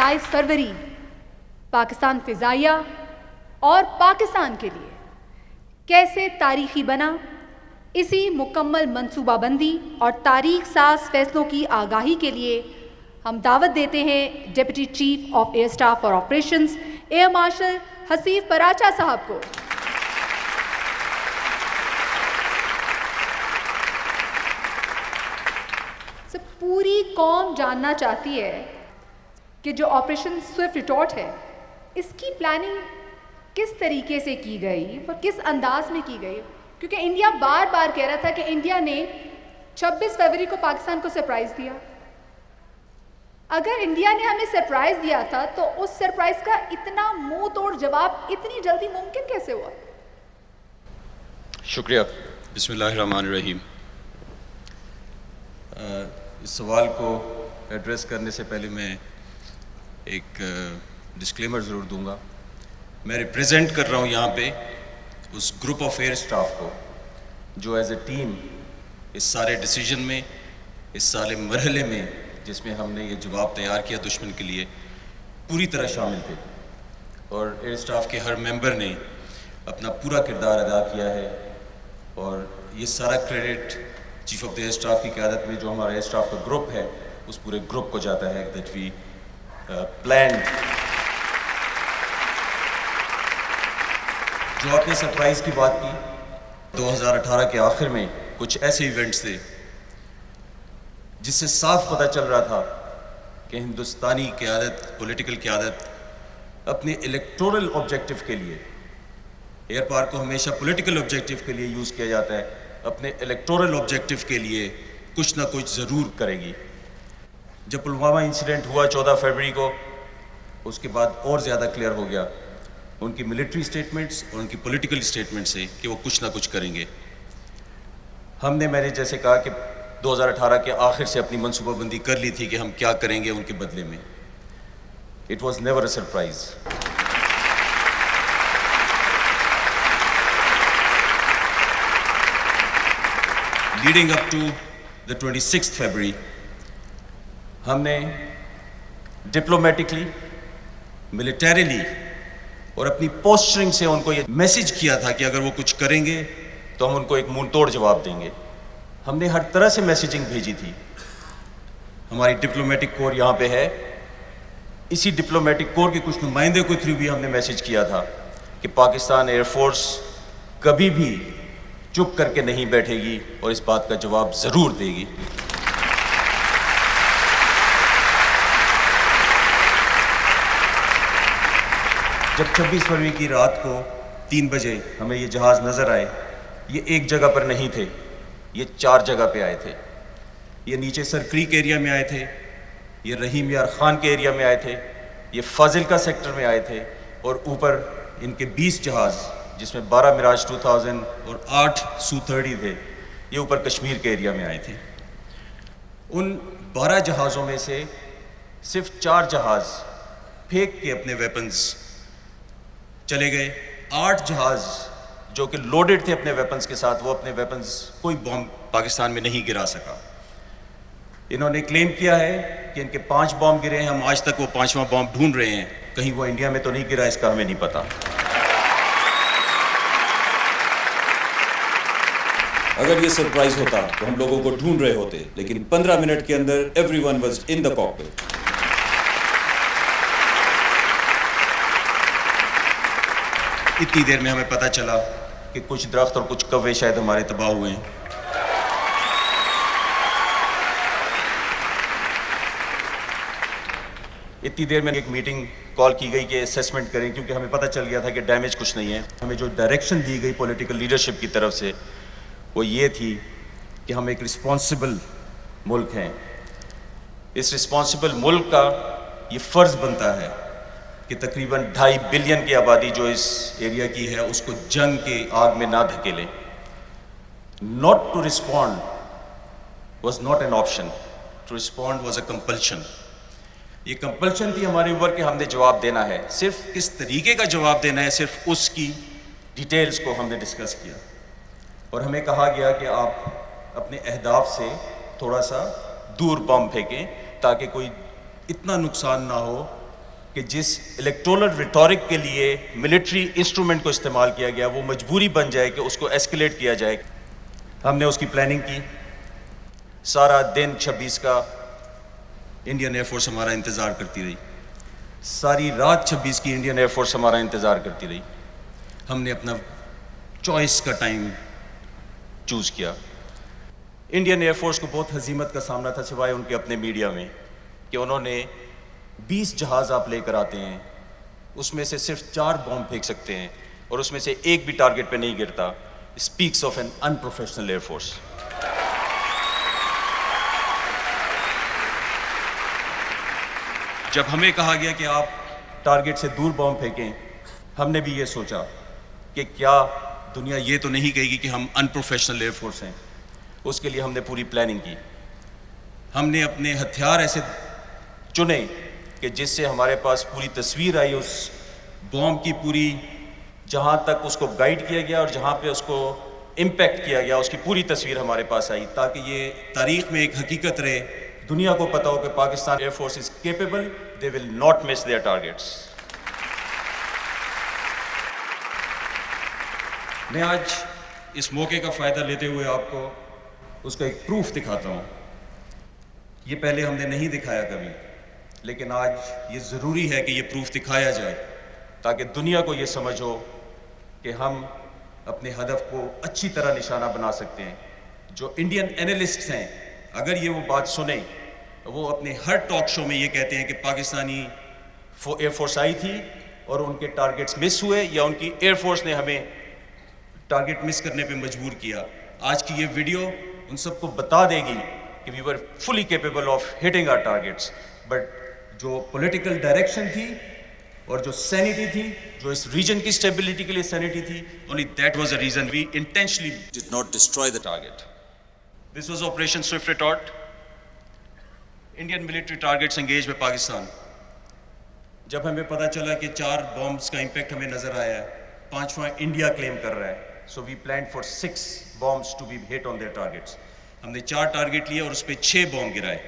27 फरवरी पाकिस्तान फ़िज़ाइया और पाकिस्तान के लिए कैसे तारीखी बना, इसी मुकम्मल मंसूबाबंदी और तारीख साज फैसलों की आगाही के लिए हम दावत देते हैं deputy chief of air staff और ऑपरेशंस एयर मार्शल हसीफ पराचा साहब को। पूरी कौम जानना चाहती है कि जो ऑपरेशन स्विफ्ट रिटॉर्ट है, इसकी प्लानिंग किस तरीके से की गई और किस अंदाज में की गई, क्योंकि इंडिया बार बार कह रहा था कि इंडिया ने 26 फरवरी को पाकिस्तान को सरप्राइज़ दिया। अगर इंडिया ने हमें सरप्राइज़ दिया था तो उस सरप्राइज़ का इतना मुंह तोड़ जवाब इतनी जल्दी मुमकिन कैसे हुआ? शुक्रिया। बिस्मिल्लाहिर्रहमानिर्रहीम। इस सवाल को एड्रेस करने से पहले मैं एक डिस्क्लेमर ज़रूर दूंगा। मैं रिप्रेजेंट कर रहा हूँ यहाँ पे उस ग्रुप ऑफ एयर स्टाफ को जो एज ए टीम इस सारे डिसीजन में, इस सारे मरहले में जिसमें हमने ये जवाब तैयार किया दुश्मन के लिए, पूरी तरह शामिल थे और एयर स्टाफ के हर मेंबर ने अपना पूरा किरदार अदा किया है। और ये सारा credit chief of the air staff की क़यादत में जो हमारा एयर स्टाफ का ग्रुप है उस पूरे ग्रुप को जाता है दैट वी प्लान्ड। जो आपने सरप्राइज़ की बात की, 2018 के आखिर में कुछ ऐसे इवेंट्स थे जिससे साफ पता चल रहा था कि हिंदुस्तानी क़यादत, पॉलिटिकल क़यादत अपने इलेक्टोरल ऑब्जेक्टिव के लिए, एयर पार्क को हमेशा पॉलिटिकल ऑब्जेक्टिव के लिए यूज़ किया जाता है, अपने इलेक्टोरल ऑब्जेक्टिव के लिए कुछ ना कुछ ज़रूर करेगी। जब पुलवामा इंसिडेंट हुआ 14 फरवरी को, उसके बाद और ज़्यादा क्लियर हो गया उनकी मिलिट्री स्टेटमेंट्स और उनकी पॉलिटिकल स्टेटमेंट से कि वो कुछ ना कुछ करेंगे। मैंने जैसे कहा कि 2018 के आखिर से अपनी मनसूबाबंदी कर ली थी कि हम क्या करेंगे उनके बदले में। It was never a surprise. Leading up to the 26 फरवरी हमने डिप्लोमेटिकली, मिलिटरीली और अपनी पोस्चरिंग से उनको ये मैसेज किया था कि अगर वो कुछ करेंगे तो हम उनको एक मुंह तोड़ जवाब देंगे। हमने हर तरह से मैसेजिंग भेजी थी। हमारी डिप्लोमेटिक कोर यहाँ पे है, इसी डिप्लोमेटिक कोर के कुछ नुमाइंदे के थ्रू भी हमने मैसेज किया था कि पाकिस्तान एयरफोर्स कभी भी चुप करके नहीं बैठेगी और इस बात का जवाब ज़रूर देगी। जब 26 फरवरी की रात को 3 बजे हमें ये जहाज़ नज़र आए, ये एक जगह पर नहीं थे, ये 4 जगह पे आए थे। ये नीचे सर क्रीक एरिया में आए थे, ये रहीम यार खान के एरिया में आए थे, ये फाजिलका सेक्टर में आए थे और ऊपर इनके 20 जहाज़ जिसमें 12 मिराज 2000 और 8 सू-30 थे, ये ऊपर कश्मीर के एरिया में आए थे। उन 12 जहाज़ों में से सिर्फ 4 जहाज़ फेंक के अपने वेपन्स चले गए। 8 जहाज़ जो कि लोडेड थे अपने वेपन्स के साथ, वो अपने वेपन्स, कोई बॉम्ब पाकिस्तान में नहीं गिरा सका। इन्होंने क्लेम किया है कि इनके 5 बॉम्ब गिरे हैं, हम आज तक वो 5वां बॉम्ब ढूंढ रहे हैं, कहीं वो इंडिया में तो नहीं गिरा, इसका हमें नहीं पता। अगर ये सरप्राइज होता तो हम लोगों को ढूंढ रहे होते, लेकिन 15 मिनट के अंदर everyone was in the cockpit. इतनी देर में हमें पता चला कि कुछ दरख्त और कुछ कव्वे शायद हमारे तबाह हुए हैं। इतनी देर में एक मीटिंग कॉल की गई कि असेसमेंट करें, क्योंकि हमें पता चल गया था कि डैमेज कुछ नहीं है। हमें जो डायरेक्शन दी गई पॉलिटिकल लीडरशिप की तरफ से वो ये थी कि हम एक रिस्पॉन्सिबल मुल्क हैं। इस रिस्पॉन्सिबल मुल्क का ये फ़र्ज़ बनता है कि तकरीबन 2.5 बिलियन की आबादी जो इस एरिया की है उसको जंग के आग में ना धकेले। Not to respond was not an option, to respond was a compulsion. ये कंपल्शन थी हमारे ऊपर कि हमने जवाब देना है। सिर्फ किस तरीके का जवाब देना है, सिर्फ उसकी डिटेल्स को हमने डिस्कस किया और हमें कहा गया कि आप अपने अहदाफ से थोड़ा सा दूर बम फेंकें ताकि कोई इतना नुकसान ना हो कि जिस इलेक्टोरल रिटॉरिक के लिए मिलिट्री इंस्ट्रूमेंट को इस्तेमाल किया गया वो मजबूरी बन जाए कि उसको एस्केलेट किया जाए। हमने उसकी प्लानिंग की। सारा दिन 26 का इंडियन एयरफोर्स हमारा इंतज़ार करती रही। सारी रात 26 की इंडियन एयरफोर्स हमारा इंतज़ार करती रही। हमने अपना चॉइस का टाइम चूज़ किया। इंडियन एयरफोर्स को बहुत हजीमत का सामना था, सिवाय उनके अपने मीडिया में, कि उन्होंने 20 जहाज़ आप लेकर आते हैं, उसमें से सिर्फ 4 बॉम्ब फेंक सकते हैं और उसमें से एक भी टारगेट पे नहीं गिरता। Speaks of an unprofessional air force. जब हमें कहा गया कि आप टारगेट से दूर बॉम्ब फेंकें, हमने भी ये सोचा कि क्या दुनिया ये तो नहीं कहेगी कि हम अनप्रोफेशनल एयरफोर्स हैं। उसके लिए हमने पूरी प्लानिंग की। हमने अपने हथियार ऐसे चुने कि जिससे हमारे पास पूरी तस्वीर आई उस बॉम्ब की, पूरी जहाँ तक उसको गाइड किया गया और जहाँ पे उसको इम्पैक्ट किया गया उसकी पूरी तस्वीर हमारे पास आई, ताकि ये तारीख में एक हकीकत रहे, दुनिया को पता हो कि Pakistan air force is capable, they will not miss their targets. मैं आज इस मौके का फ़ायदा लेते हुए आपको उसका एक प्रूफ दिखाता हूँ। ये पहले हमने नहीं दिखाया कभी, लेकिन आज ये ज़रूरी है कि ये प्रूफ दिखाया जाए ताकि दुनिया को ये समझ हो कि हम अपने हदफ को अच्छी तरह निशाना बना सकते हैं। जो इंडियन एनालिस्ट्स हैं, अगर ये वो बात सुने, वो अपने हर टॉक शो में ये कहते हैं कि पाकिस्तानी एयरफोर्स आई थी और उनके टारगेट्स मिस हुए, या उनकी एयरफोर्स ने हमें टारगेट मिस करने पे मजबूर किया। आज की ये वीडियो उन सबको बता देगी कि we were fully capable of hitting our targets, but जो पॉलिटिकल डायरेक्शन थी और जो सैनिटी थी, जो इस रीजन की स्टेबिलिटी के लिए सैनिटी थी, only that was the reason we intentionally did not destroy the target. This was operation swift retort. Indian military targets engage with Pakistan. जब हमें पता चला कि 4 बॉम्ब्स का इम्पैक्ट हमें नजर आया है, 5वां इंडिया क्लेम कर रहा है, so we plan for 6 bombs to be hit on their targets. हमने 4 टारगेट लिए और उस पर 6 बॉम्ब गिराए।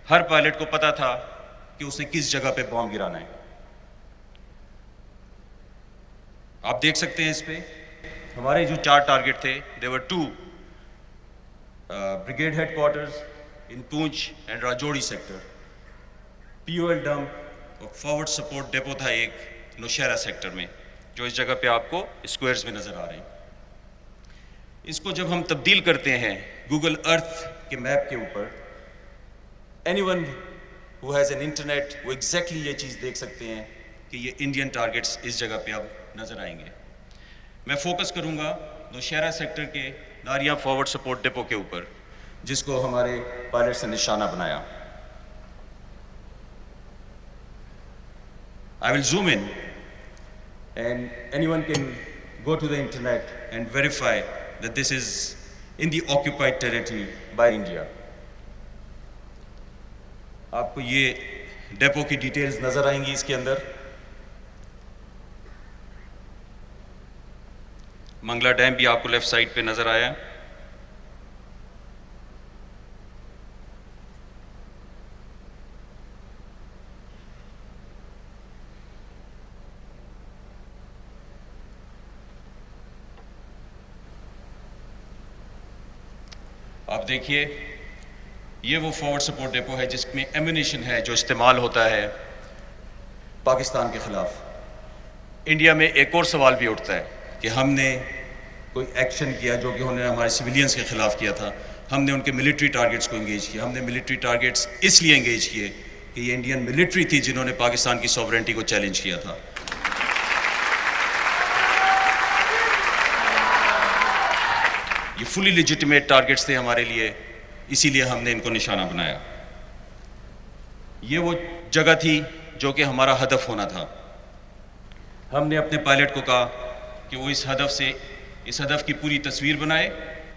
हर पायलट को पता था कि उसने किस जगह पे बॉम्ब गिराना है। आप देख सकते हैं इस पे हमारे जो 4 टारगेट थे, देवर 2 brigade headquarters in Poonch and Rajouri sector, POL dump और फॉरवर्ड सपोर्ट डेपो था एक नौशहरा सेक्टर में, जो इस जगह पे आपको स्क्वायर्स में नजर आ रहे हैं। इसको जब हम तब्दील करते हैं गूगल अर्थ के मैप के ऊपर, anyone who has an internet वो एग्जैक्टली ये चीज़ देख सकते हैं कि ये इंडियन टारगेट्स इस जगह पे अब नज़र आएंगे। मैं फोकस करूंगा नौशहरा सेक्टर के नारिया फॉरवर्ड सपोर्ट डिपो के ऊपर, जिसको हमारे पायलट्स ने निशाना बनाया। I will zoom in and anyone can go to the internet and verify that this is in the occupied territory by India. आपको ये डेपो की डिटेल्स नजर आएंगी इसके अंदर। मंगला डैम भी आपको लेफ्ट साइड पे नजर आया। आप देखिए, ये वो फॉरवर्ड सपोर्ट डिपो है जिसमें एम्यूनिशन है जो इस्तेमाल होता है पाकिस्तान के खिलाफ। इंडिया में एक और सवाल भी उठता है कि हमने कोई एक्शन किया जो कि उन्होंने हमारे सिविलियंस के खिलाफ किया था। हमने उनके मिलिट्री टारगेट्स को एंगेज किया। हमने मिलिट्री टारगेट्स इसलिए एंगेज किए कि ये इंडियन मिलिट्री थी जिन्होंने पाकिस्तान की सॉवरेंटी को चैलेंज किया था। ये फुली लेजिटिमेट टारगेट्स थे हमारे लिए, इसीलिए हमने इनको निशाना बनाया। ये वो जगह थी जो कि हमारा हदफ होना था। हमने अपने पायलट को कहा कि वो इस हदफ की पूरी तस्वीर बनाए,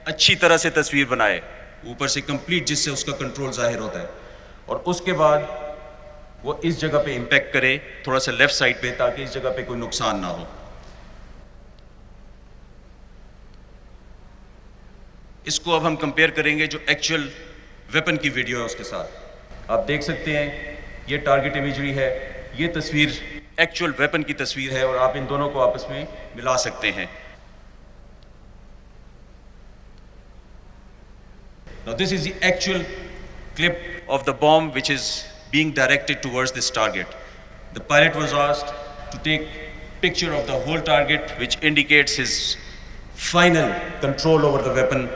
अच्छी तरह से तस्वीर बनाए, ऊपर से कंप्लीट, जिससे उसका कंट्रोल जाहिर होता है, और उसके बाद वो इस जगह पे इम्पैक्ट करे, थोड़ा सा लेफ्ट साइड पे, ताकि इस जगह पे कोई नुकसान ना हो। इसको अब हम कंपेयर करेंगे जो एक्चुअल वेपन की वीडियो है उसके साथ। आप देख सकते हैं ये टारगेट इमेजरी है ये तस्वीर एक्चुअल वेपन की तस्वीर है और आप इन दोनों को आपस में मिला सकते हैं। Now this is the actual clip of the bomb which is being directed towards this target. The pilot was asked to take picture of the whole target which indicates his final control over the weapon,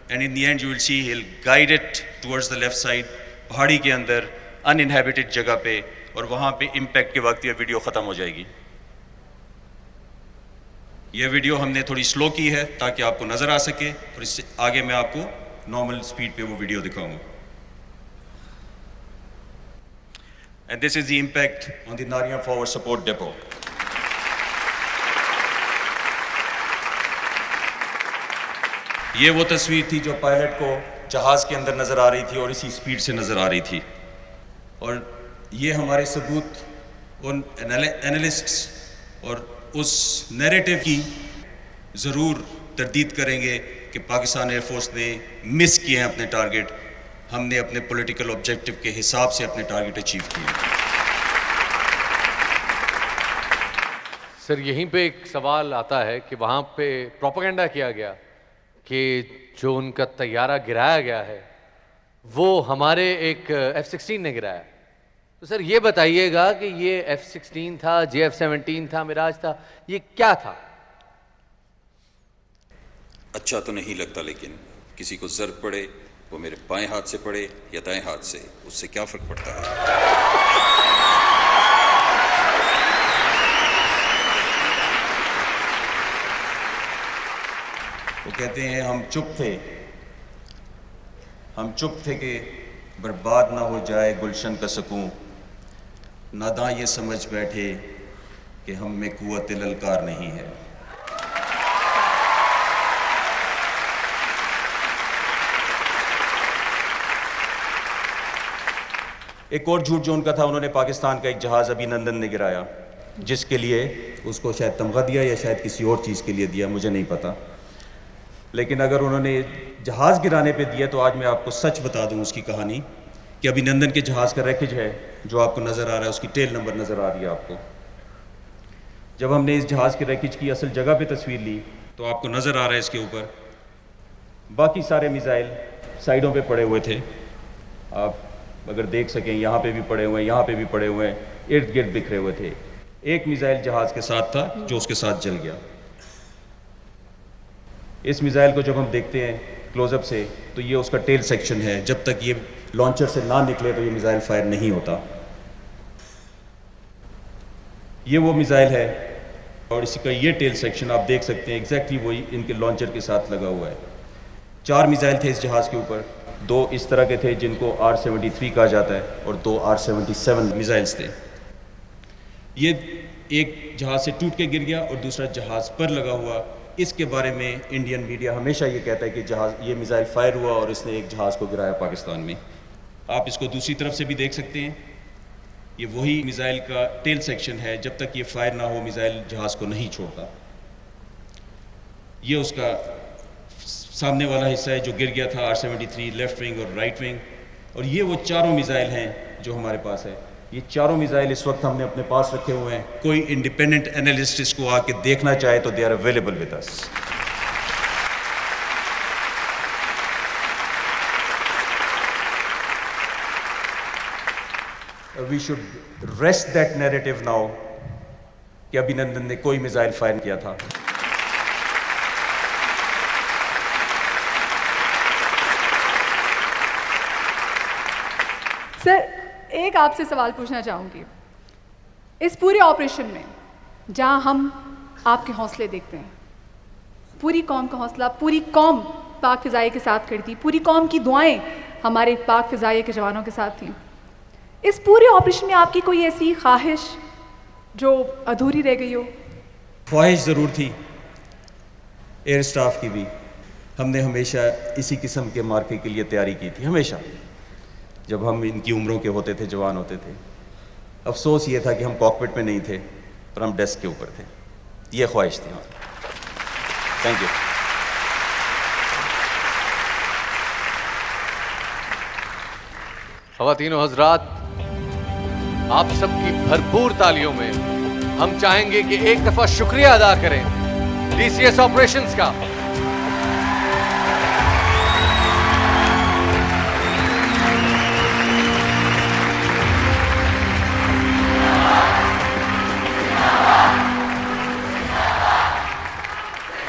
and in the end you will see he'll guide it towards the left side, पहाड़ी के अंदर uninhabited जगह पे, और वहाँ पे impact के वक्त ये वीडियो ख़त्म हो जाएगी। ये वीडियो हमने थोड़ी स्लो की है ताकि आपको नज़र आ सके, और इससे आगे मैं आपको नॉर्मल स्पीड पे वो वीडियो दिखाऊंगा। And this is the impact on the Naliya forward support depot. ये वो तस्वीर थी जो पायलट को जहाज के अंदर नजर आ रही थी और इसी स्पीड से नजर आ रही थी, और ये हमारे सबूत उन एनालिस्ट्स और उस नैरेटिव की ज़रूर तरदीद करेंगे कि पाकिस्तान एयरफोर्स ने मिस किए हैं अपने टारगेट। हमने अपने पॉलिटिकल ऑब्जेक्टिव के हिसाब से अपने टारगेट अचीव किए। सर, यहीं पे एक सवाल आता है कि वहाँ पे प्रोपेगेंडा किया गया कि जो उनका तैयारा गिराया गया है वो हमारे एक F-16 ने गिराया। तो सर ये बताइएगा कि ये F-16 था, JF-17 था, मिराज था, ये क्या था? अच्छा तो नहीं लगता, लेकिन किसी को ज़र्ब पड़े वो मेरे बाएं हाथ से पड़े या दाएं हाथ से, उससे क्या फ़र्क पड़ता है? वो कहते हैं हम चुप थे कि बर्बाद ना हो जाए गुलशन का सुकून, नादां ये समझ बैठे कि हम में कुव्वत ललकार नहीं है। एक और झूठ जो उनका था, उन्होंने पाकिस्तान का एक जहाज़ अभिनंदन ने गिराया, जिसके लिए उसको शायद तमगा दिया या शायद किसी और चीज़ के लिए दिया, मुझे नहीं पता। लेकिन अगर उन्होंने जहाज़ गिराने पे दिया तो आज मैं आपको सच बता दूं उसकी कहानी, कि अभिनंदन के जहाज़ का रैकेज है जो आपको नज़र आ रहा है, उसकी टेल नंबर नज़र आ रही है आपको। जब हमने इस जहाज़ के रैकेज की असल जगह पे तस्वीर ली तो आपको नज़र आ रहा है इसके ऊपर बाकी सारे मिसाइल साइडों पे पड़े हुए थे। आप अगर देख सकें, यहाँ पे भी पड़े हुए हैं, यहाँ पे भी पड़े हुए हैं, इर्द गिर्द बिखरे हुए थे। एक मिसाइल जहाज़ के साथ था जो उसके साथ जल गया। इस मिसाइल को जब हम देखते हैं क्लोजअप से तो ये उसका टेल सेक्शन है। जब तक ये लॉन्चर से ना निकले तो ये मिसाइल फायर नहीं होता। ये वो मिसाइल है और इसका ये टेल सेक्शन आप देख सकते हैं, एग्जैक्टली वही इनके लॉन्चर के साथ लगा हुआ है। 4 मिसाइल थे इस जहाज़ के ऊपर, 2 इस तरह के थे जिनको R-73 कहा जाता है और 2 R-77 मिसाइल्स थे। ये एक जहाज़ से टूट के गिर गया और दूसरा जहाज़ पर लगा हुआ। इसके बारे में इंडियन मीडिया हमेशा ये कहता है कि ये मिसाइल फायर हुआ और इसने एक जहाज़ को गिराया पाकिस्तान में। आप इसको दूसरी तरफ से भी देख सकते हैं, ये वही मिसाइल का टेल सेक्शन है। जब तक ये फायर ना हो मिसाइल जहाज़ को नहीं छोड़ता। ये उसका सामने वाला हिस्सा है जो गिर गया था, R-73 लेफ्ट विंग और राइट विंग। और ये वो चारों मिसाइल हैं जो हमारे पास है। ये चारों मिसाइल इस वक्त हमने अपने पास रखे हुए हैं। कोई इंडिपेंडेंट एनालिस्ट इसको आके देखना चाहे तो they are available with us. We should rest that narrative now कि अभिनंदन ने कोई मिसाइल फायर किया था। सर, एक आपसे सवाल पूछना चाहूँगी। इस पूरे ऑपरेशन में जहाँ हम आपके हौसले देखते हैं, पूरी कौम का हौसला, पूरी कौम पाक फ़िज़ाइया के साथ खड़ी थी, पूरी कौम की दुआएं हमारे पाक फ़िज़ाइया के जवानों के साथ थीं। इस पूरे ऑपरेशन में आपकी कोई ऐसी ख्वाहिश जो अधूरी रह गई हो? ख्वाहिश ज़रूर थी एयर स्टाफ की भी। हमने हमेशा इसी किस्म के मार्के के लिए तैयारी की थी, हमेशा जब हम इनकी उम्रों के होते थे, जवान होते थे। अफसोस ये था कि हम कॉकपिट में नहीं थे और हम डेस्क के ऊपर थे। ये ख्वाहिश थी हमारी। Thank you. ख़वातीन व हज़रात, आप सबकी भरपूर तालियों में हम चाहेंगे कि एक दफा शुक्रिया अदा करें डीसीएस ऑपरेशंस का।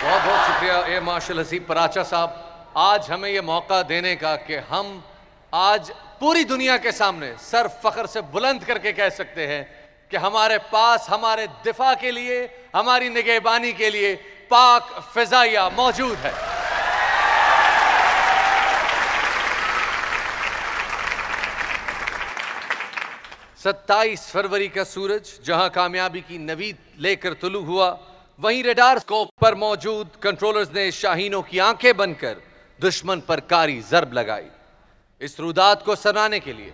बहुत बहुत शुक्रिया एयर मार्शल हसीब पराचा साहब, आज हमें यह मौका देने का कि हम आज पूरी दुनिया के सामने सर फख्र से बुलंद करके कह सकते हैं कि हमारे पास हमारे दिफा के लिए, हमारी निगहबानी के लिए पाक फिजाइया मौजूद है। सत्ताईस फरवरी का सूरज जहां कामयाबी की नवीद लेकर तुलू हुआ, वहीं रडार स्कोप पर मौजूद कंट्रोलर्स ने शाहीनों की आंखें बनकर दुश्मन पर कारी जरब लगाई। इस रुदात को सराहने के लिए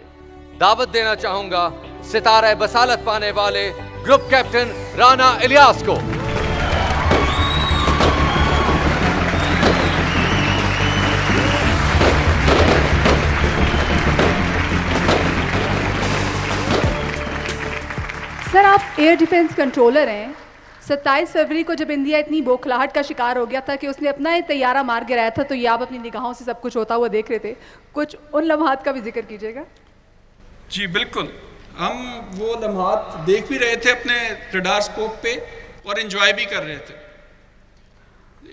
दावत देना चाहूंगा सितारा बसालत पाने वाले ग्रुप कैप्टन राना इलियास को। सर, आप एयर डिफेंस कंट्रोलर हैं। 27 फरवरी को जब इंडिया इतनी बौखलाहट का शिकार हो गया था कि उसने अपना ही तैयारा मार गिराया था, तो ये आप अपनी निगाहों से सब कुछ होता हुआ देख रहे थे, कुछ उन लम्हात का भी जिक्र कीजिएगा। जी बिल्कुल, हम वो लम्हात देख भी रहे थे अपने रडार स्कोप पे और एंजॉय भी कर रहे थे।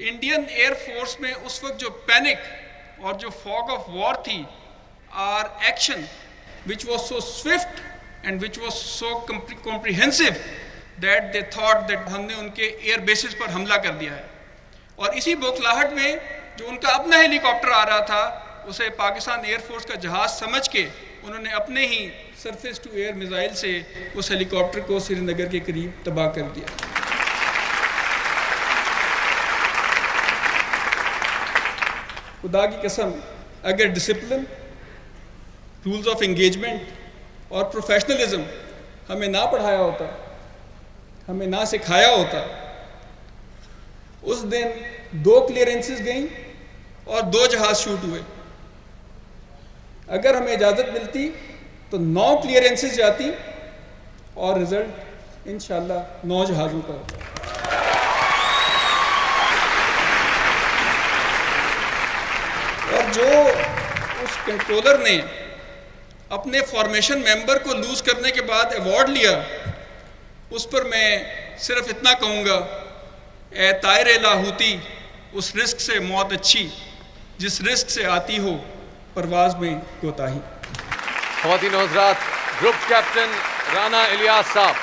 इंडियन एयर फोर्स में उस वक्त जो पैनिक और जो फॉग ऑफ वॉर थी, our action which was so swift and which was so comprehensive that they thought that हमने उनके एयर बेसिस पर हमला कर दिया है। और इसी बौखलाहट में जो उनका अपना हेलीकॉप्टर आ रहा था, उसे पाकिस्तान एयरफोर्स का जहाज़ समझ के उन्होंने अपने ही सरफेस टू एयर मिसाइल से उस हेलीकॉप्टर को श्रीनगर के करीब तबाह कर दिया। खुदा की कसम, अगर डिसिप्लिन, रूल्स ऑफ एंगेजमेंट और प्रोफेशनलिज्म हमें ना पढ़ाया होता, हमें ना सिखाया होता, उस दिन 2 क्लियरेंसेस गई और 2 जहाज शूट हुए। अगर हमें इजाज़त मिलती तो 9 क्लियरेंसेस जाती और रिजल्ट इंशाल्लाह 9 जहाज़ों का होता। और जो उस कंट्रोलर ने अपने फॉर्मेशन मेंबर को लूज करने के बाद अवार्ड लिया, उस पर मैं सिर्फ इतना कहूँगा, ए तायर लाहूती, उस रिस्क से मौत अच्छी जिस रिस्क से आती हो परवाज में कोताही। ख़वातीन और हज़रात, ग्रुप कैप्टन राना इलियास साहब।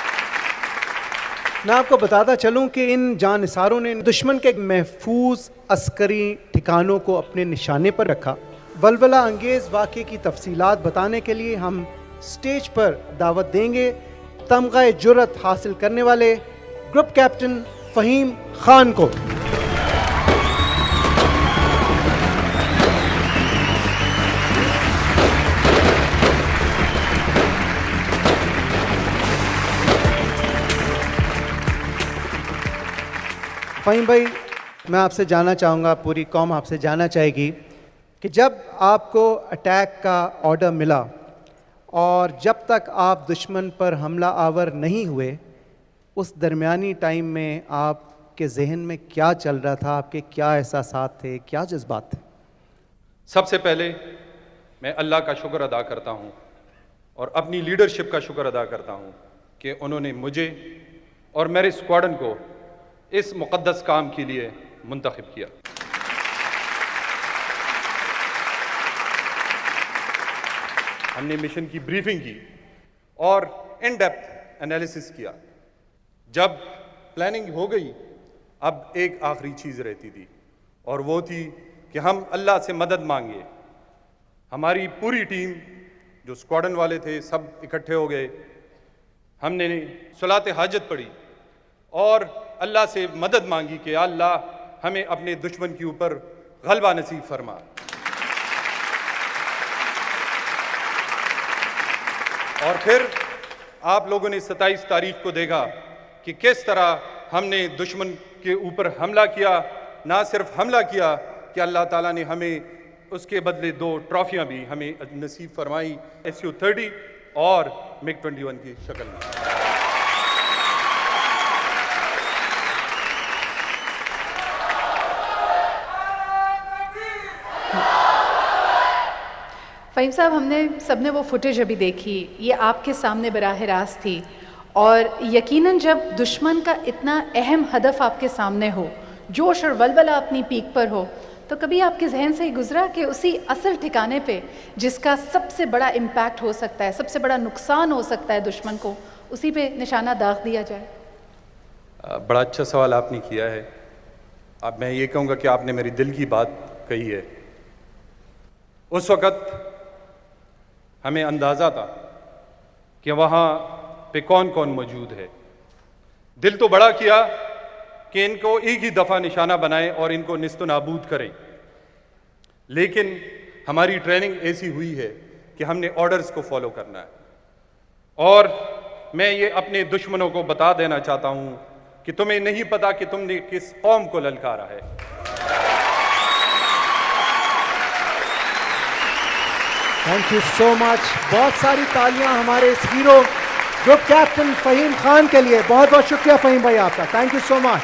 मैं आपको बताता चलूं कि इन जानिसारों ने दुश्मन के महफूज अस्करी ठिकानों को अपने निशाने पर रखा। वलवला अंगेज़ वाक़े की तफसीलात बताने के लिए हम स्टेज पर दावत देंगे तमगा जुर्रत हासिल करने वाले ग्रुप कैप्टन फ़हीम खान को। फ़हीम भाई, मैं आपसे जानना चाहूँगा, पूरी कौम आपसे जानना चाहेगी कि जब आपको अटैक का ऑर्डर मिला और जब तक आप दुश्मन पर हमला आवर नहीं हुए, उस दरमियानी टाइम में आपके जहन में क्या चल रहा था, आपके क्या एहसासात थे, क्या जज्बात थे? सबसे पहले मैं अल्लाह का शुक्र अदा करता हूँ और अपनी लीडरशिप का शुक्र अदा करता हूँ कि उन्होंने मुझे और मेरे स्क्वाडन को इस मुक़द्दस काम के लिए मुंतखब किया। हमने मिशन की ब्रीफिंग की और इन डेप्थ एनालिसिस किया। जब प्लानिंग हो गई, अब एक आखिरी चीज़ रहती थी और वो थी कि हम अल्लाह से मदद मांगे। हमारी पूरी टीम जो स्क्वाडन वाले थे सब इकट्ठे हो गए, हमने सलात हाजत पढ़ी और अल्लाह से मदद मांगी कि अल्लाह हमें अपने दुश्मन के ऊपर गलबा नसीब फरमा। और फिर आप लोगों ने 27 तारीख को देखा कि किस तरह हमने दुश्मन के ऊपर हमला किया। ना सिर्फ हमला किया कि अल्लाह ताला ने हमें उसके बदले 2 ट्रॉफियां भी हमें नसीब फरमाई, SU-30 और मिग 21 की शक्ल में। फ़हीम साहब, हमने सबने वो फुटेज अभी देखी, ये आपके सामने बराह रास्त थी, और यकीनन जब दुश्मन का इतना अहम हदफ आपके सामने हो, जोश और वलवला अपनी पीक पर हो, तो कभी आपके जहन से ही गुजरा कि उसी असल ठिकाने पे जिसका सबसे बड़ा इम्पैक्ट हो सकता है, सबसे बड़ा नुकसान हो सकता है दुश्मन को, उसी पे निशाना दाग दिया जाए? बड़ा अच्छा सवाल आपने किया है। अब मैं ये कहूँगा कि आपने मेरी दिल की बात कही है। उस वक़्त हमें अंदाज़ा था कि वहाँ पे कौन कौन मौजूद है। दिल तो बड़ा किया कि इनको एक ही दफ़ा निशाना बनाएं और इनको निस्तो नाबूद करें, लेकिन हमारी ट्रेनिंग ऐसी हुई है कि हमने ऑर्डर्स को फॉलो करना है। और मैं ये अपने दुश्मनों को बता देना चाहता हूँ कि तुम्हें नहीं पता कि तुमने किस कौम को ललकारा है। Thank you so much. बहुत सारी तालियां हमारे इस hero group captain Faheem Khan के लिए। बहुत बहुत शुक्रिया फ़हीम भाई आपका, thank you so much,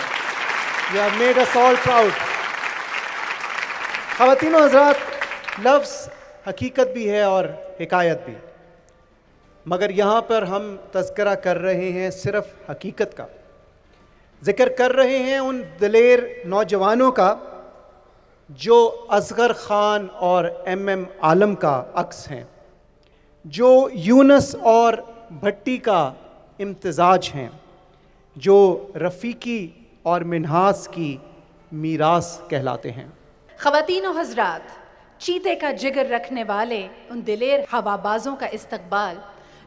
you have made us all proud. ख़वातीन और हज़रात, लफ्ज़ हकीकत भी है और हिकायत भी, मगर यहाँ पर हम तज़किरा कर रहे हैं सिर्फ हकीकत का, ज़िक्र कर रहे हैं उन दिलेर नौजवानों का जो असगर ख़ान और MM आलम का अक्स हैं, जो यूनस और भट्टी का इम्तिज़ाज हैं, जो रफ़ीकी और मिन्हास की मीरास कहलाते हैं। ख़वातीन और हज़रात, चीते का जिगर रखने वाले उन दिलेर हवाबाज़ों का इस्तकबाल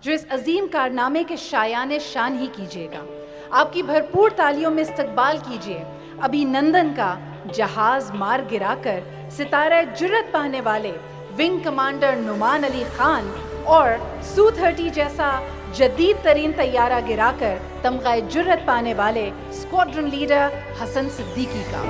जो इस अजीम कारनामे के शायान शान ही कीजिएगा। आपकी भरपूर तालियों में इस्तकबाल कीजिए अभिनंदन का जहाज मार गिराकर सितारा जुर्रत पाने वाले विंग कमांडर नुमान अली खान और Su-30 जैसा जदीद तरीन तैयारा गिराकर तमगा जुर्रत पाने वाले स्क्वाड्रन लीडर हसन सिद्दीकी का।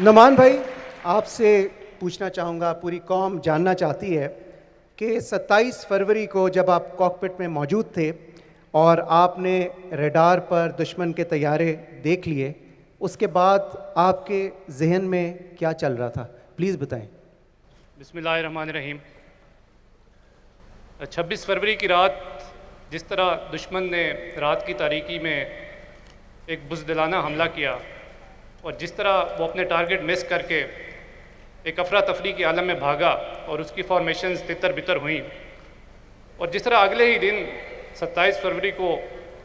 नुमान भाई, आपसे पूछना चाहूँगा, पूरी कौम जानना चाहती है कि 27 फरवरी को जब आप कॉकपिट में मौजूद थे और आपने रडार पर दुश्मन के तैयारे देख लिए, उसके बाद आपके जहन में क्या चल रहा था, प्लीज़ बताएं। बिस्मिल्लाहिर्रहमानिर्रहीम। 26 फरवरी की रात जिस तरह दुश्मन ने रात की तारीकी में एक बुज़दिलाना हमला किया और जिस तरह वो अपने टारगेट मिस करके एक अफरा तफरी के आलम में भागा और उसकी फॉर्मेशंस तितर बितर हुई, और जिस तरह अगले ही दिन 27 फरवरी को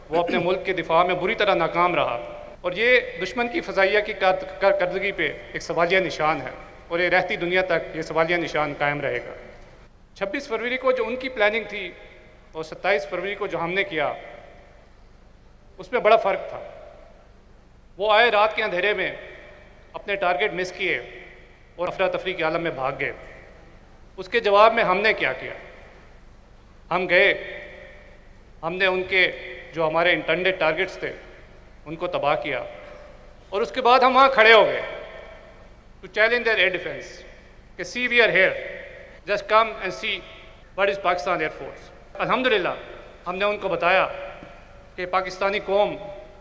वो अपने मुल्क के दिफा में बुरी तरह नाकाम रहा, और ये दुश्मन की फ़ज़ाइया की कारकर्दगी पे एक सवालिया निशान है और ये रहती दुनिया तक ये सवालिया निशान कायम रहेगा। 26 फरवरी को जो उनकी प्लानिंग थी और 27 फरवरी को जो हमने किया, उसमें बड़ा फ़र्क था। वो आए रात के अंधेरे में, अपने टारगेट मिस किए और अफरा तफरी के आलम में भाग गए। उसके जवाब में हमने क्या किया? हम गए, हमने उनके जो हमारे इंटेंडेड टारगेट्स थे उनको तबाह किया, और उसके बाद हम वहाँ खड़े हो गए to challenge their air defence कि see we are here, just come and see what is Pakistan air force. अल्हम्दुलिल्लाह हमने उनको बताया कि पाकिस्तानी कौम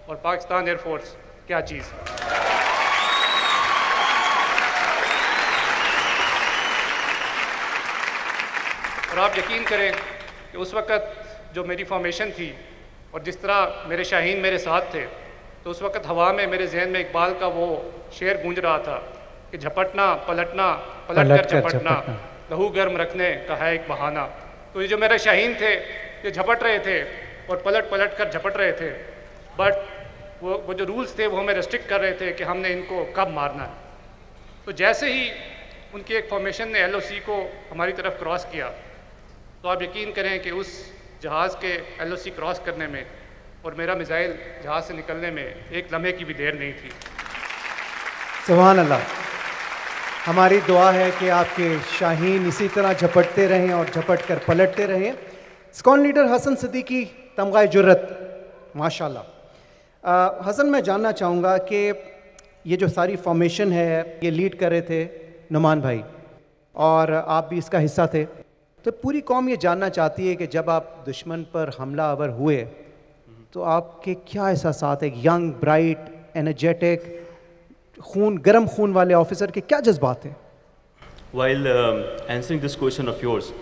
और पाकिस्तान एयरफोर्स क्या चीज़ है। और आप यकीन करें कि उस वक़्त जो मेरी फॉर्मेशन थी और जिस तरह मेरे शाहीन मेरे साथ थे, तो उस वक़्त हवा में मेरे जहन में इकबाल का वो शेर गूंज रहा था कि झपटना पलटना, पलट कर झपटना, लहू गर्म रखने का है एक बहाना। तो ये जो मेरे शाहीन थे ये झपट रहे थे और पलट पलट कर झपट रहे थे, बट वो जो रूल्स थे वो हमें रेस्ट्रिक्ट कर रहे थे कि हमने इनको कब मारना है। तो जैसे ही उनकी एक फॉर्मेशन ने LOC को हमारी तरफ क्रॉस किया, तो आप यकीन करें कि उस जहाज़ के LOC क्रॉस करने में और मेरा मिसाइल जहाज़ से निकलने में एक लम्हे की भी देर नहीं थी। सुभान अल्लाह। हमारी दुआ है कि आपके शाहीन इसी तरह झपटते रहें और झपट कर पलटते रहें। स्कॉन लीडर हसन सिद्दीकी, तमगाए जुर्रत, माशाल्लाह। हसन, मैं जानना चाहूँगा कि ये जो सारी फॉर्मेशन है ये लीड कर रहे थे नुमान भाई और आप भी इसका हिस्सा थे, तो पूरी कौम ये जानना चाहती है कि जब आप दुश्मन पर हमला आवर हुए तो आपके क्या एहसासात, एक यंग ब्राइट एनर्जेटिक गर्म खून वाले ऑफिसर के क्या जज्बात थे? While answering this question of yours,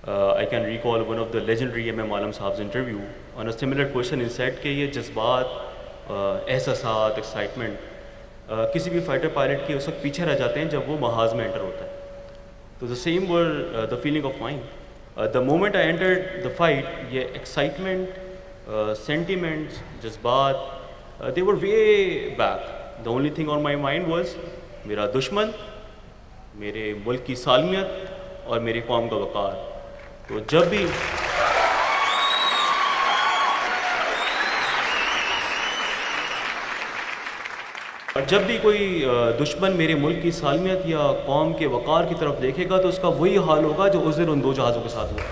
I can recall one of the legendary MM Alam Saab's interview. On a similar question, he said कि ये जज्बात, एहसासात, एक्साइटमेंट किसी भी फाइटर पायलट के उस वक्त पीछे रह जाते हैं जब वो महाज में एंटर होता है। तो the same were the feeling of mind the moment I entered the fight. ये एक्साइटमेंट, सेंटिमेंट्स, जज्बात, they were way back. The only thing on my mind was मेरा दुश्मन, मेरे मुल्क की सालमियत और मेरी कौम का वक़ार। तो जब भी कोई दुश्मन मेरे मुल्क की सालमियत या कौम के वक़ार की तरफ देखेगा तो उसका वही हाल होगा जो उस दिन उन दो जहाज़ों के साथ हुआ।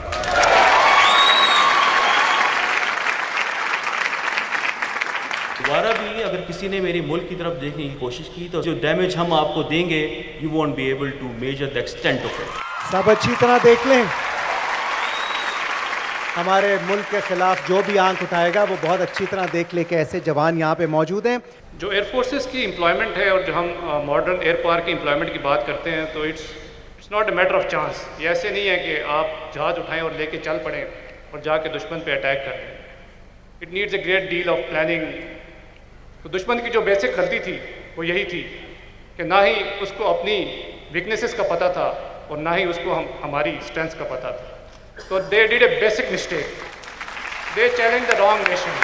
दोबारा भी अगर किसी ने मेरे मुल्क की तरफ देखने की कोशिश की तो जो डैमेज हम आपको देंगे, you won't be able to measure the extent of it. सब अच्छी तरह देख लें, हमारे मुल्क के खिलाफ जो भी आंख उठाएगा वो बहुत अच्छी तरह देख ले कि ऐसे जवान यहाँ पे मौजूद हैं। जो एयरफोर्सेस की एम्प्लॉयमेंट है और जो हम मॉडर्न एयर पावर की एम्प्लॉयमेंट की बात करते हैं तो it's not a matter of chance. ये ऐसे नहीं है कि आप जहाज़ उठाएं और लेके चल पड़ें और जाके दुश्मन पे अटैक कर लें। It needs a great deal of planning. तो दुश्मन की जो बेसिक गलती थी वो यही थी कि ना ही उसको अपनी वीकनेसेस का पता था और ना ही उसको हमारी स्ट्रेंथ्स का पता था। तो they did a basic mistake, they challenge the wrong nation.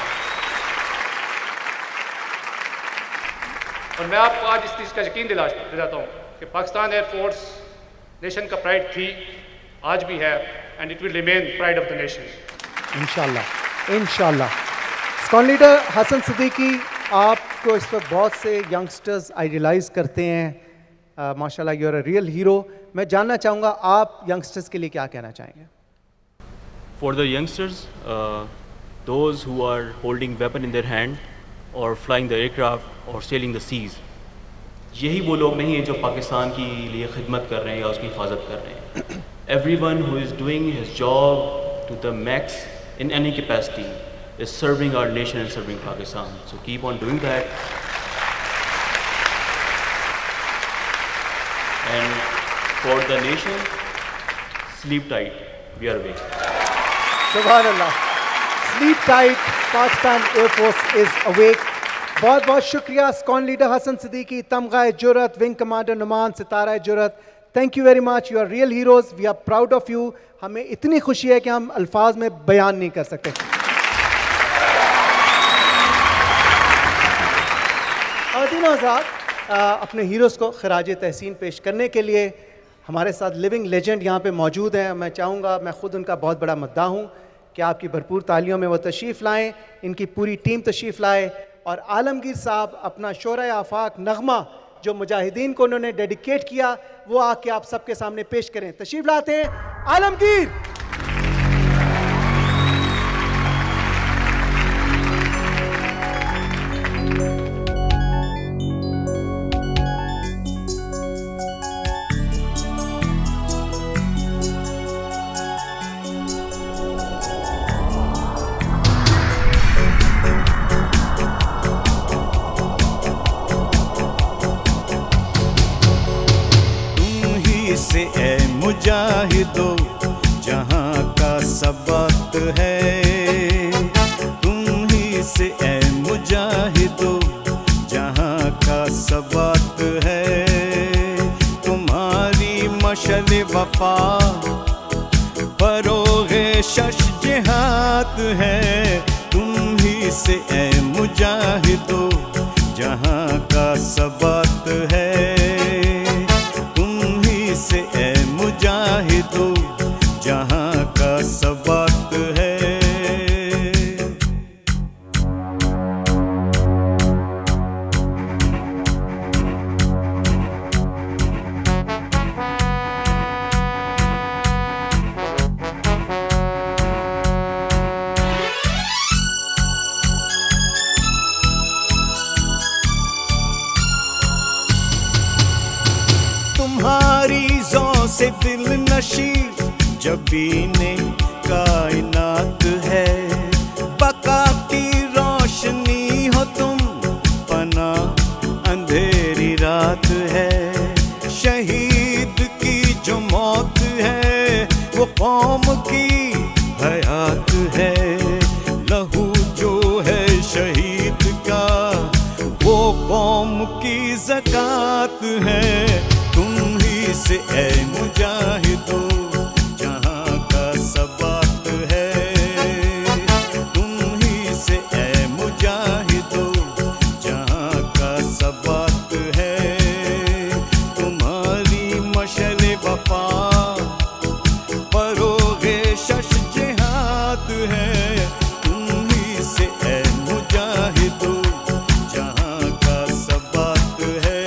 और मैं आपको आज इस चीज़ का यकीन दिलाता हूँ कि पाकिस्तान एयरफोर्स नेशन का प्राइड थी, आज भी है, and it will remain pride of the nation. इंशाल्लाह, इंशाल्लाह। स्कॉन लीडर हसन सिद्दीकी, आपको इस वक्त बहुत से यंगस्टर्स आइडियलाइज करते हैं, माशाल्लाह you are a real hero. मैं जानना चाहूँगा आप यंगस्टर्स के लिए क्या कहना चाहेंगे? For the youngsters, those who are holding weapon in their hand or flying the aircraft or sailing the seas, यही वो लोग नहीं हैं जो पाकिस्तान की लिए खिदमत कर रहे हैं या उसकी हिफाजत कर रहे हैं। Everyone who is doing his job to the max in any capacity is serving our nation and serving Pakistan. So keep on doing that. And for the nation, sleep tight. We are awake. सुभान अल्लाह। Sleep tight, Pakistan air force is awake. बहुत बहुत शुक्रिया squadron leader Hasan Siddiqui, तमगाए जुर्रत, wing commander Noman, सितारा जुर्रत। Thank you very much, you are real heroes, we are proud of you. हमें इतनी खुशी है कि हम अल्फाज में बयान नहीं कर सकते। ख़वातीन व हज़रात, अपने हीरोज़ को खराज तहसीन पेश करने के लिए हमारे साथ लिविंग लेजेंड यहाँ पे मौजूद हैं। मैं चाहूँगा, मैं ख़ुद उनका बहुत बड़ा मद्दा हूँ कि आपकी भरपूर तालियों में वो तशरीफ़ लाएँ, इनकी पूरी टीम तशरीफ़ लाए और आलमगीर साहब अपना शोरा आफाक नगमा जो मुजाहिदीन को उन्होंने डेडिकेट किया वो आके आप सबके सामने पेश करें। तशरीफ़ लाते हैं आलमगीर। मुजाहिदो जहाँ का सबक है, तुम ही से ए मुजाहिदो जहाँ का सबक है। तुम्हारी मशल वफा फरोगे शश जिहाद है, तुम ही से ए मुजाहिदो मुजाहिदो जहाँ का सबत है, तुम ही से ए मुजाहिदो जहाँ का सबत है। तुम्हारी ज़ौ से दिल नशी जबीने कायनात है, बका की रोशनी हो तुम, फना अंधेरी रात है। शहीद की जो मौत है वो कौम की हयात है, लहू जो है शहीद का वो कौम की ज़कात है। तुम ही से ए मुजाहिदो जहाँ का सबत है, तुम ही से ए मुजाहिदो जहाँ का सबत है। तुम्हारी मशल वफा फरोगे शश जिहाद है, तुम ही से ए मुजाहिदो जहाँ का सबत है,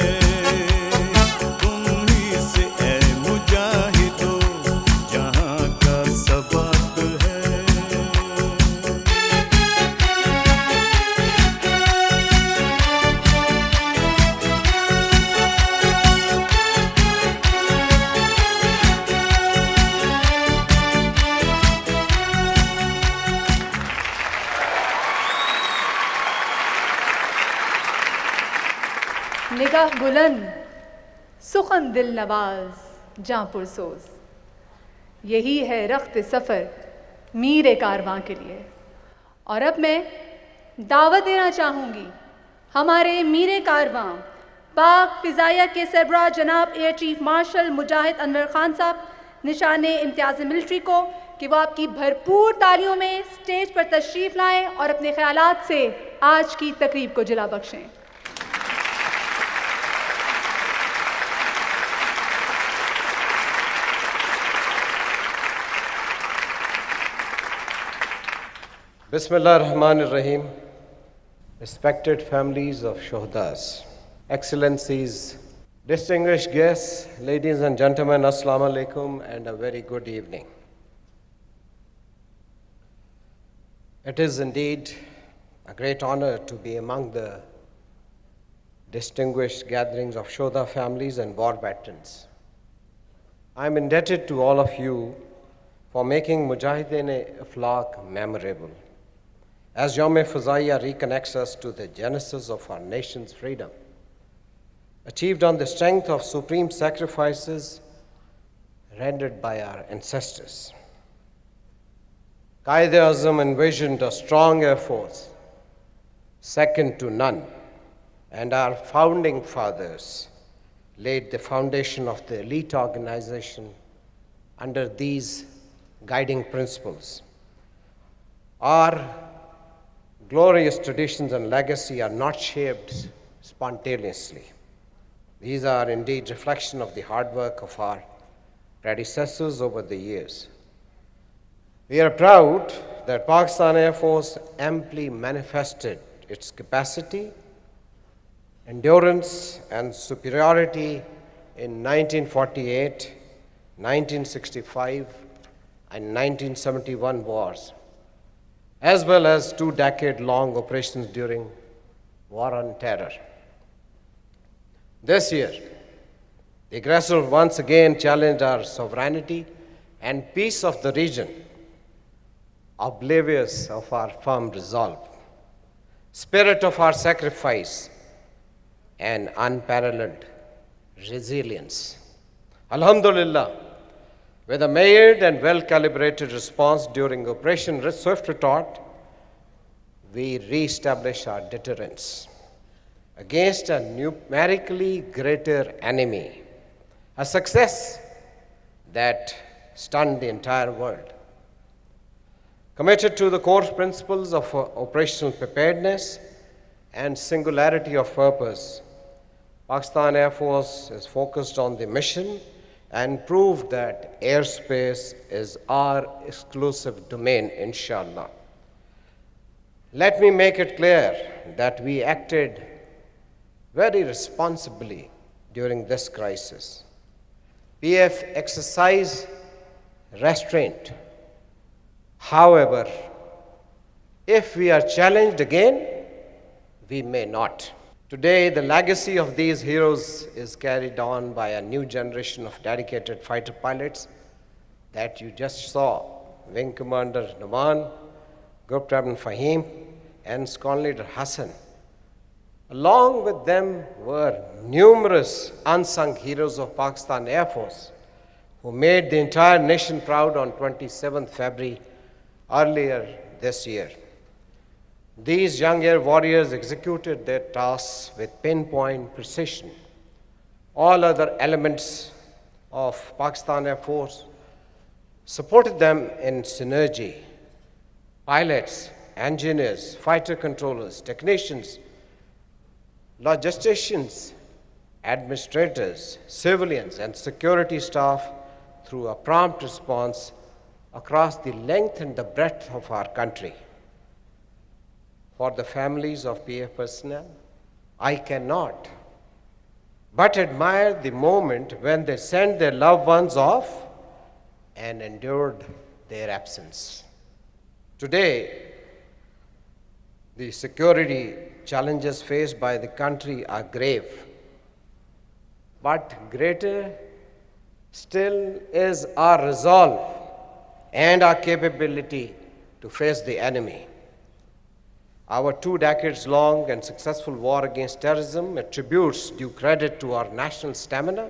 तुम ही से ए मुजाहिदो जहाँ का सबत है। निगाह बुलंद सुखन दिल नवाज जां पुरसोज, यही है रख्त सफ़र मीर कारवां के लिए। और अब मैं दावत देना चाहूँगी हमारे मीर कारवां पाक फ़िज़ाइया के सरबराह जनाब एयर चीफ मार्शल मुजाहिद अनवर ख़ान साहब निशाने इम्तियाज़ मिलिट्री को कि वो आपकी भरपूर तालियों में स्टेज पर तशरीफ़ लाएं और अपने ख़यालात से आज की तकरीब को जिला बख्शें। Bismillah ar-Rahman ar-Rahim. Respected families of Shuhadas, Excellencies, distinguished guests, ladies and gentlemen, Assalamu alaikum and a very good evening. It is indeed a great honor to be among the distinguished gatherings of Shuhada families and war veterans. I am indebted to all of you for making Mujahideen-e-Aflaq memorable, as Yawm-e-Fazaiya reconnects us to the genesis of our nation's freedom, achieved on the strength of supreme sacrifices rendered by our ancestors. Qaid-e-Azam envisioned a strong air force, second to none, and our founding fathers laid the foundation of the elite organization under these guiding principles. Our glorious traditions and legacy are not shaped spontaneously. These are indeed reflection of the hard work of our predecessors over the years. We are proud that Pakistan Air Force amply manifested its capacity, endurance, and superiority in 1948, 1965, and 1971 wars, as well as 2-decade-long operations during War on Terror. This year, the aggressor once again challenged our sovereignty and peace of the region, oblivious of our firm resolve, spirit of our sacrifice, and unparalleled resilience. Alhamdulillah, with a measured and well-calibrated response during Operation Swift Retort, we re-established our deterrence against a numerically greater enemy, a success that stunned the entire world. Committed to the core principles of operational preparedness and singularity of purpose, Pakistan Air Force is focused on the mission and proved that airspace is our exclusive domain, inshallah. Let me make it clear that we acted very responsibly during this crisis. PF exercised restraint. However, if we are challenged again, we may not. Today, the legacy of these heroes is carried on by a new generation of dedicated fighter pilots that you just saw. Wing Commander Naman, Group Captain Fahim, and Squadron Leader Hassan. Along with them were numerous unsung heroes of Pakistan Air Force who made the entire nation proud on 27th February earlier this year. These young air warriors executed their tasks with pinpoint precision. All other elements of Pakistan Air Force supported them in synergy. Pilots, engineers, fighter controllers, technicians, logisticians, administrators, civilians, and security staff through a prompt response across the length and the breadth of our country. For the families of PF personnel, I cannot but admire the moment when they sent their loved ones off and endured their absence. Today, the security challenges faced by the country are grave, but greater still is our resolve and our capability to face the enemy. Our 2 decades-long and successful war against terrorism attributes due credit to our national stamina,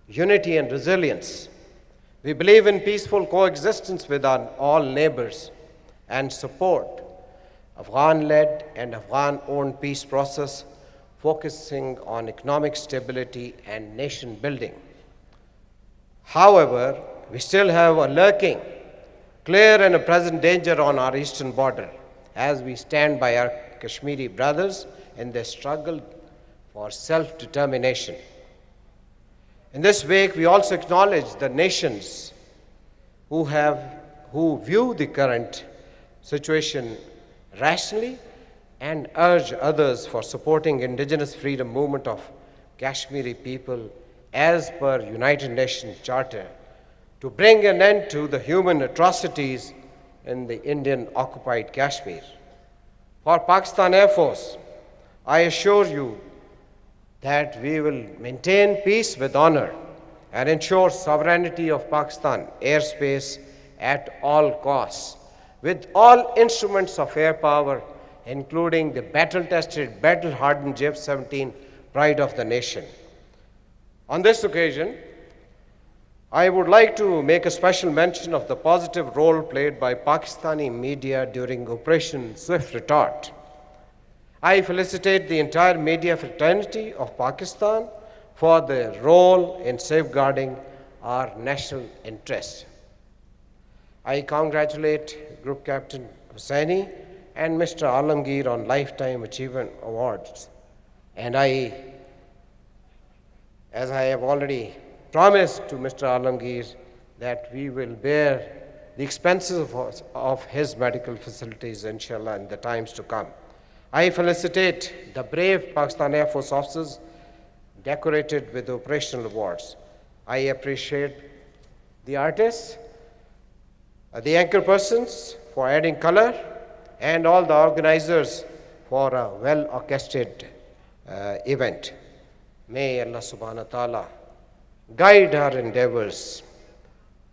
unity, and resilience. We believe in peaceful coexistence with our all neighbors and support Afghan-led and Afghan-owned peace process focusing on economic stability and nation building. However, we still have a lurking, clear and a present danger on our eastern border as we stand by our Kashmiri brothers in their struggle for self-determination. In this wake, we also acknowledge the nations who view the current situation rationally and urge others for supporting indigenous freedom movement of Kashmiri people as per United Nations Charter to bring an end to the human atrocities in the Indian occupied Kashmir. For Pakistan Air Force, I assure you that we will maintain peace with honor and ensure sovereignty of Pakistan airspace at all costs, with all instruments of air power, including the battle-tested, battle-hardened J-17 pride of the nation. On this occasion, I would like to make a special mention of the positive role played by Pakistani media during Operation Swift Retort. I felicitate the entire media fraternity of Pakistan for their role in safeguarding our national interest. I congratulate Group Captain Hussaini and Mr. Alamgir on Lifetime Achievement Awards. And as I have already promised to Mr. Alamgir, that we will bear the expenses of his medical facilities, inshallah, in the times to come. I felicitate the brave Pakistan Air Force officers decorated with operational awards. I appreciate the artists, the anchor persons for adding color, and all the organizers for a well-orchestrated event. May Allah subhanahu wa ta'ala guide our endeavors,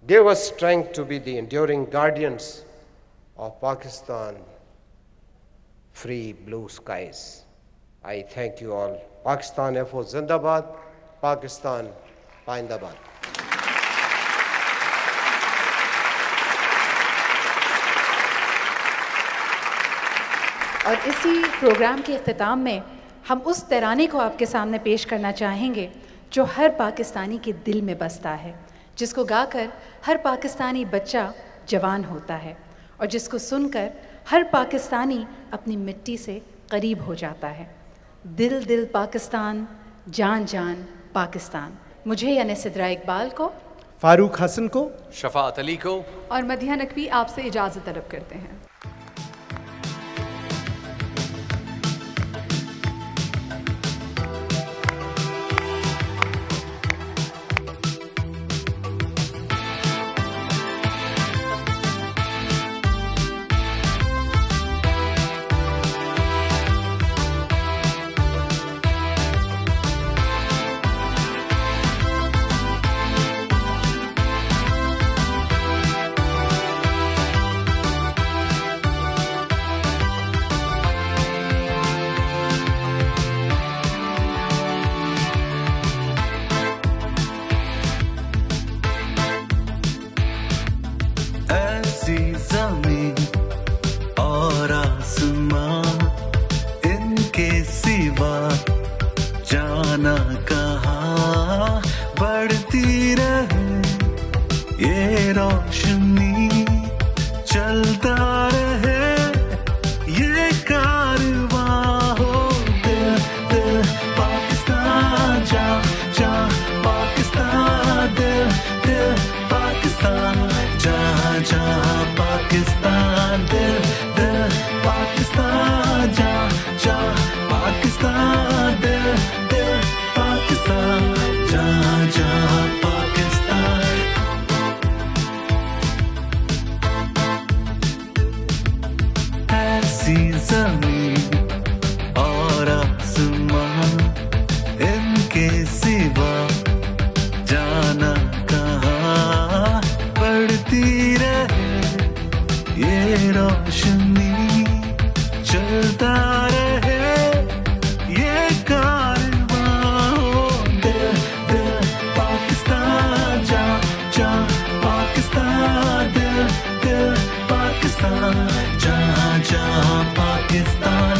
give us strength to be the enduring guardians of Pakistan free blue skies. I thank you all. Pakistan Air Force Zindabad, Pakistan Paindabad. और इसी programme के अख्ताम में हम उस तराने को आपके सामने पेश करना चाहेंगे जो हर पाकिस्तानी के दिल में बसता है, जिसको गाकर हर पाकिस्तानी बच्चा जवान होता है और जिसको सुनकर हर पाकिस्तानी अपनी मिट्टी से करीब हो जाता है। दिल दिल पाकिस्तान, जान जान पाकिस्तान। मुझे यानी सिद्रा इकबाल को, फारूक हसन को, शफाअत अली को और मदिहा नकवी आपसे इजाज़त तलब करते हैं। ऐसी ज़मीं और आसमां, इनके सिवा जाना कहाँ। बढ़ती रहे ये रोशनी, चलता रहे ये कारवां हो। दिल दिल पाकिस्तान, जा जा पाकिस्तान, दिल दिल पाकिस्तान, जहाँ जहाँ पाकिस्तान, दिल दिल पाकिस्तान, जहाँ जहाँ पाकिस्तान, दिल दिल पाकिस्तान, जहाँ जहाँ पाकिस्तान। ऐसी ज़मीन और आसमां, इनके सिवा जाना कहाँ। बढ़ती रहे ये रोशनी, चलता रहे ये कारवां हो। दिल दिल पाकिस्तान, जा जा पाकिस्तान, दिल दिल पाकिस्तान, जहाँ जहाँ पाकिस्तान।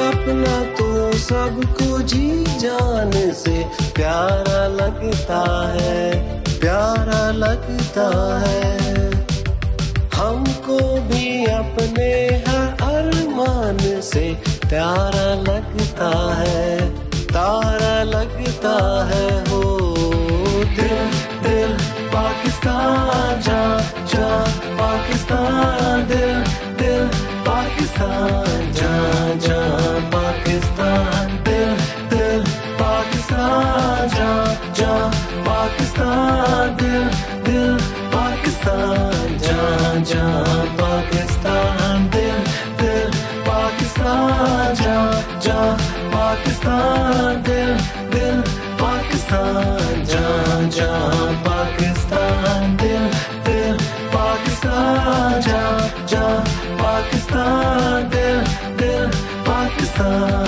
अपना तो सबको जी जान से प्यारा लगता है, प्यारा लगता है। हमको भी अपने हर अरमान से प्यारा लगता है, तारा लगता है हो। दिल दिल पाकिस्तान, जा जा पाकिस्तान, दिल दिल पाकिस्तान, जा जा पाकिस्तान, दिल दिल पाकिस्तान, जा जा पाकिस्तान, दिल दिल पाकिस्तान, जा जा पाकिस्तान, दिल दिल पाकिस्तान, जा जा पाकिस्तान, दिल दिल पाकिस्तान, जा जा पाकिस्तान, दिल दिल पाकिस्तान, जा जा पाकिस्तान, दिल दिल पाकिस्तान।